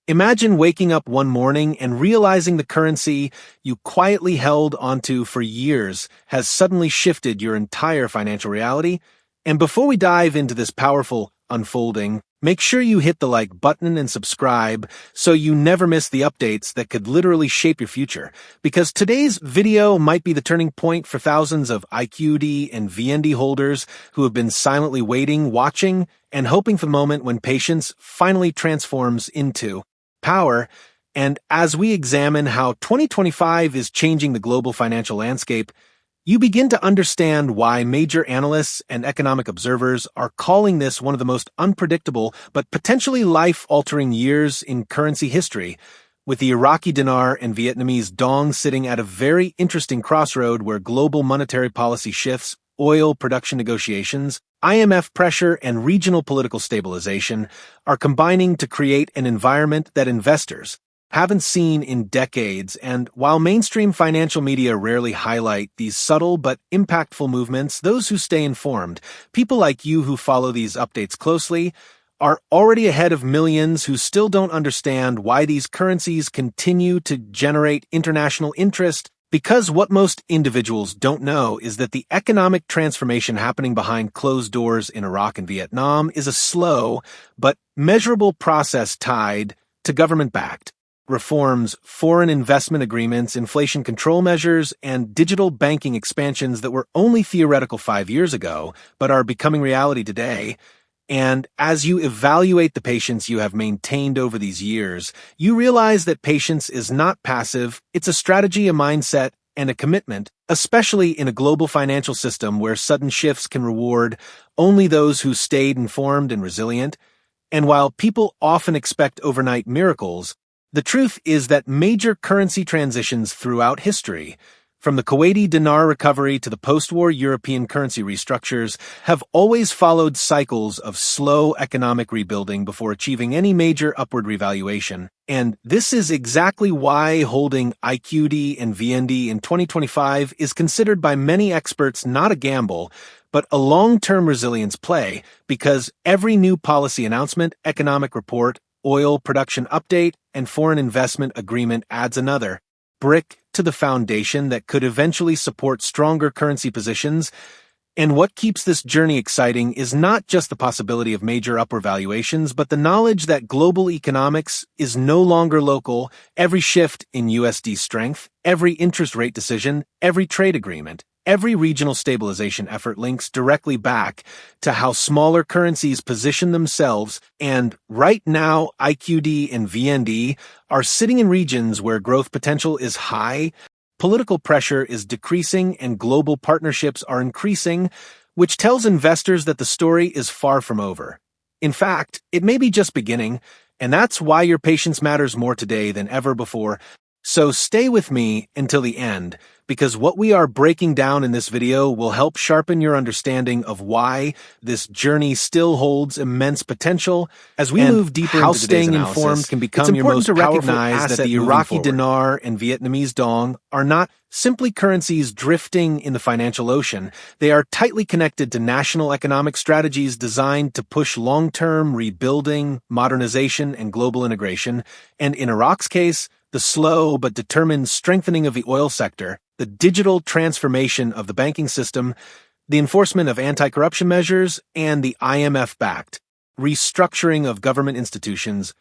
Imagine waking up one morning and realizing the currency you quietly held onto for years has suddenly shifted your entire financial reality. And before we dive into this powerful unfolding, make sure you hit the like button and subscribe so you never miss the updates that could literally shape your future. Because today's video might be the turning point for thousands of IQD and VND holders who have been silently waiting, watching, and hoping for the moment when patience finally transforms into power. And as we examine how 2025 is changing the global financial landscape, you begin to understand why major analysts and economic observers are calling this one of the most unpredictable but potentially life-altering years in currency history, with the Iraqi Dinar and Vietnamese Dong sitting at a very interesting crossroad where global monetary policy shifts, oil production negotiations, IMF pressure, and regional political stabilization are combining to create an environment that investors haven't seen in decades. And while mainstream financial media rarely highlight these subtle but impactful movements, those who stay informed, people like you who follow these updates closely, are already ahead of millions who still don't understand why these currencies continue to generate international interest. Because what most individuals don't know is that the economic transformation happening behind closed doors in Iraq and Vietnam is a slow but measurable process tied to government-backed reforms, foreign investment agreements, inflation control measures, and digital banking expansions that were only theoretical 5 years ago, but are becoming reality today. And as you evaluate the patience you have maintained over these years, you realize that patience is not passive, it's a strategy, a mindset, and a commitment, especially in a global financial system where sudden shifts can reward only those who stayed informed and resilient. And while people often expect overnight miracles, the truth is that major currency transitions throughout history, from the Kuwaiti dinar recovery to the post-war European currency restructures, have always followed cycles of slow economic rebuilding before achieving any major upward revaluation. And this is exactly why holding IQD and VND in 2025 is considered by many experts not a gamble, but a long-term resilience play, because every new policy announcement, economic report, oil production update, and foreign investment agreement adds another brick to the foundation that could eventually support stronger currency positions. And what keeps this journey exciting is not just the possibility of major upward valuations, but the knowledge that global economics is no longer local. Every shift in USD strength, every interest rate decision, every trade agreement, every regional stabilization effort links directly back to how smaller currencies position themselves, and right now IQD and VND are sitting in regions where growth potential is high, political pressure is decreasing, and global partnerships are increasing, which tells investors that the story is far from over. In fact, it may be just beginning, and that's why your patience matters more today than ever before. So stay with me until the end, because what we are breaking down in this video will help sharpen your understanding of why this journey still holds immense potential. As we move deeper into today's analysis, informed can become your most powerful asset. That the Iraqi Dinar and Vietnamese Dong are not simply currencies drifting in the financial ocean. They are tightly connected to national economic strategies designed to push long-term rebuilding, modernization, and global integration. And in Iraq's case, the slow but determined strengthening of the oil sector, the digital transformation of the banking system, the enforcement of anti-corruption measures, and the IMF-backed restructuring of government institutions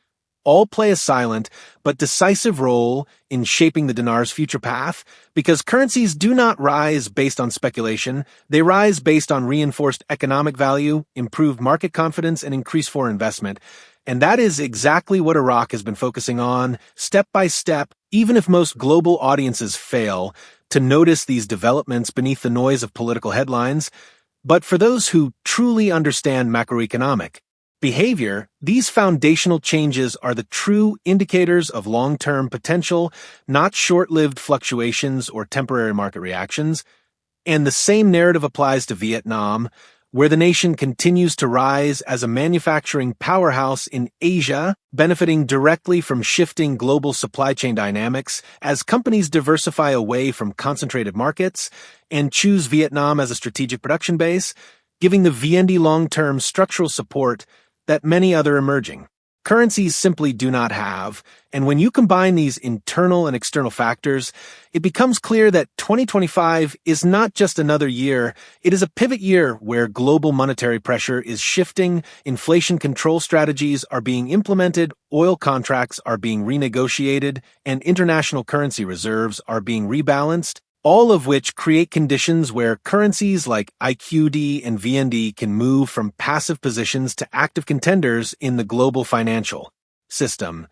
all play a silent but decisive role in shaping the dinar's future path, because currencies do not rise based on speculation, they rise based on reinforced economic value, improved market confidence, and increased foreign investment. And that is exactly what Iraq has been focusing on, step by step, even if most global audiences fail to notice these developments beneath the noise of political headlines. But for those who truly understand macroeconomic behavior, these foundational changes are the true indicators of long-term potential, not short-lived fluctuations or temporary market reactions. And the same narrative applies to Vietnam, where the nation continues to rise as a manufacturing powerhouse in Asia, benefiting directly from shifting global supply chain dynamics as companies diversify away from concentrated markets and choose Vietnam as a strategic production base, giving the VND long-term structural support that many other emerging currencies simply do not have. And when you combine these internal and external factors, it becomes clear that 2025 is not just another year, it is a pivot year where global monetary pressure is shifting, inflation control strategies are being implemented, oil contracts are being renegotiated, and international currency reserves are being rebalanced, all of which create conditions where currencies like IQD and VND can move from passive positions to active contenders in the global financial system.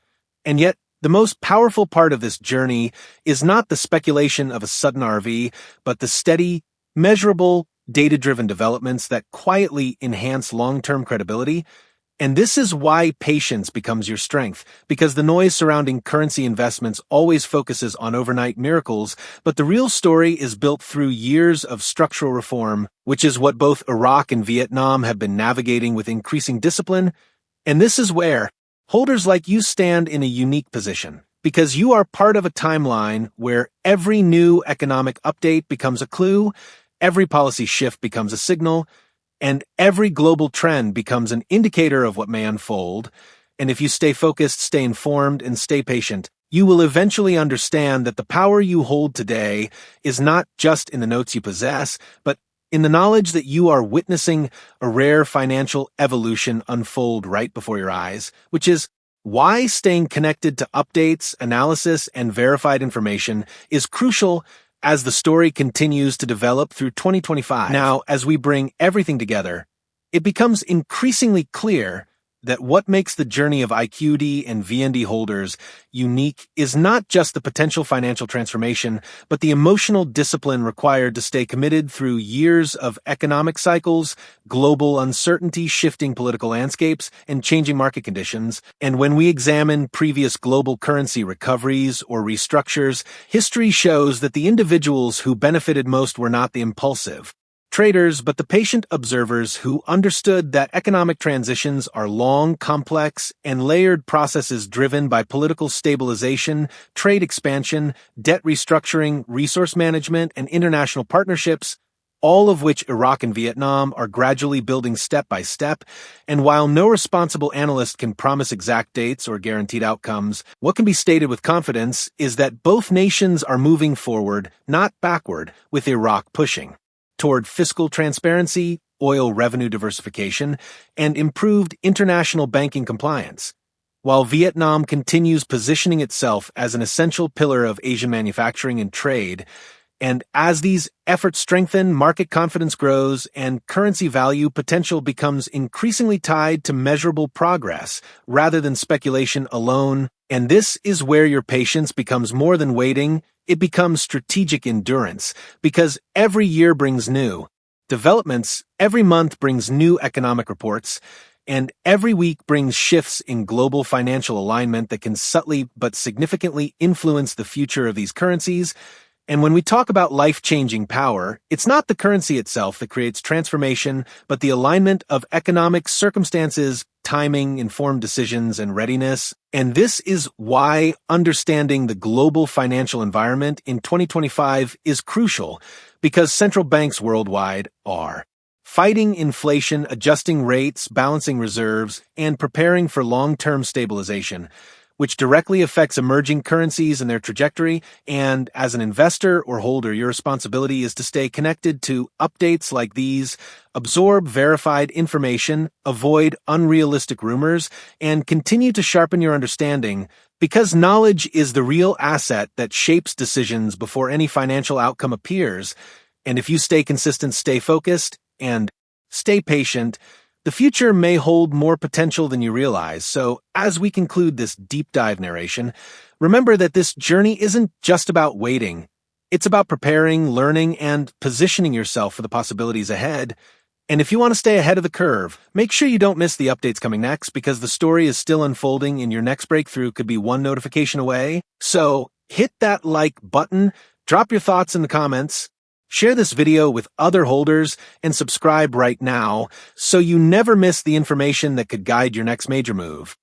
And yet, the most powerful part of this journey is not the speculation of a sudden RV, but the steady, measurable, data-driven developments that quietly enhance long-term credibility. And this is why patience becomes your strength, because the noise surrounding currency investments always focuses on overnight miracles, but the real story is built through years of structural reform, which is what both Iraq and Vietnam have been navigating with increasing discipline. And this is where holders like you stand in a unique position, because you are part of a timeline where every new economic update becomes a clue, every policy shift becomes a signal, and every global trend becomes an indicator of what may unfold. And if you stay focused, stay informed, and stay patient, you will eventually understand that the power you hold today is not just in the notes you possess, but in the knowledge that you are witnessing a rare financial evolution unfold right before your eyes, which is why staying connected to updates, analysis, and verified information is crucial as the story continues to develop through 2025. Now, as we bring everything together, it becomes increasingly clear that what makes the journey of IQD and VND holders unique is not just the potential financial transformation, but the emotional discipline required to stay committed through years of economic cycles, global uncertainty, shifting political landscapes, and changing market conditions. And when we examine previous global currency recoveries or restructures, history shows that the individuals who benefited most were not the impulsive traders, but the patient observers who understood that economic transitions are long, complex, and layered processes driven by political stabilization, trade expansion, debt restructuring, resource management, and international partnerships, all of which Iraq and Vietnam are gradually building step by step. And while no responsible analyst can promise exact dates or guaranteed outcomes, what can be stated with confidence is that both nations are moving forward, not backward, with Iraq pushing toward fiscal transparency, oil revenue diversification, and improved international banking compliance, while Vietnam continues positioning itself as an essential pillar of Asian manufacturing and trade. And as these efforts strengthen, market confidence grows, and currency value potential becomes increasingly tied to measurable progress rather than speculation alone. And this is where your patience becomes more than waiting. It becomes strategic endurance, because every year brings new developments, every month brings new economic reports, and every week brings shifts in global financial alignment that can subtly but significantly influence the future of these currencies. And when we talk about life-changing power, it's not the currency itself that creates transformation, but the alignment of economic circumstances, timing, informed decisions, and readiness. And this is why understanding the global financial environment in 2025 is crucial, because central banks worldwide are fighting inflation, adjusting rates, balancing reserves, and preparing for long-term stabilization, which directly affects emerging currencies and their trajectory. And as an investor or holder, your responsibility is to stay connected to updates like these, absorb verified information, avoid unrealistic rumors, and continue to sharpen your understanding, because knowledge is the real asset that shapes decisions before any financial outcome appears. And if you stay consistent, stay focused, and stay patient, the future may hold more potential than you realize. So, as we conclude this deep dive narration, remember that this journey isn't just about waiting. It's about preparing, learning, and positioning yourself for the possibilities ahead. And if you want to stay ahead of the curve, make sure you don't miss the updates coming next, because the story is still unfolding and your next breakthrough could be one notification away. So, hit that like button, drop your thoughts in the comments, share this video with other holders, and subscribe right now so you never miss the information that could guide your next major move.